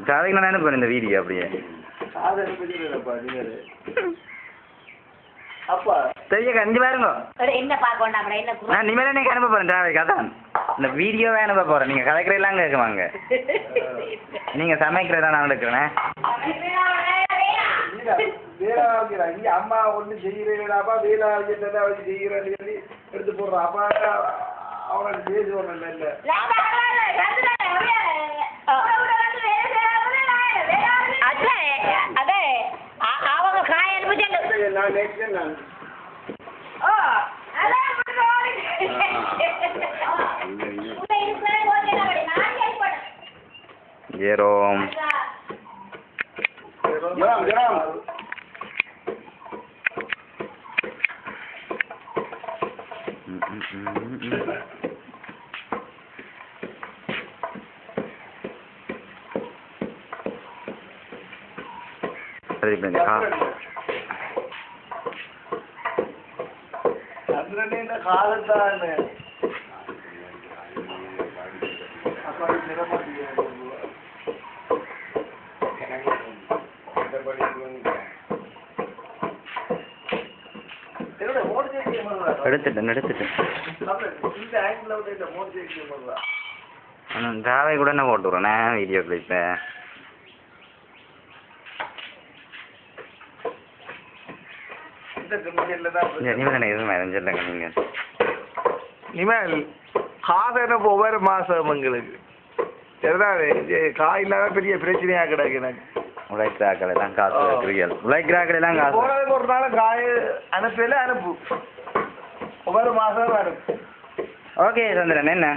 சாதைக்கு நான் அனுப்புறேன் இந்த வீடியோ அப்படியே. பெரிய கஞ்சி பாருங்க. நான் நிமிடம் நீங்கள் அனுப்ப போகிறேன் டிராவலுக்கு. அதான் இந்த வீடியோவே அனுப்ப போகிறேன். நீங்கள் கதைக்கிறதெல்லாம் கேட்குவாங்க. நீங்கள் சமைக்கிறதா நான் எடுக்கிறேன். அம்மா ஒண்ணு செய்யறாப்பா வேலை செய்யறேன்னு சொல்லி எடுத்து போடுறான். அப்பா அவனுக்கு பேசுவாங்க இல்ல அவங்க காய நான் நெக்ஸ்ட் நான் ஜெரோம் காலத்தானே எடுத்துட்டேன் டிராவை கூட என்ன போட்டு விட்றேண்ணே வீடியோ கிளிப்பை. இனிமேல் காசு ஒவ்வொரு மாசம் எங்களுக்கு காய் இல்லாத பெரிய பிரச்சனையா கிடக்கு எனக்கு. உழைக்கிறாக்கள் எல்லாம் காசு உழைக்கிறாக்கள் எல்லாம் காசு போனதுக்கு ஒரு நாள் காய் அனுப்பல அனுப்பு ஒவ்வொரு மாசம் அனுப்பு. ஓகே சந்திரன் என்ன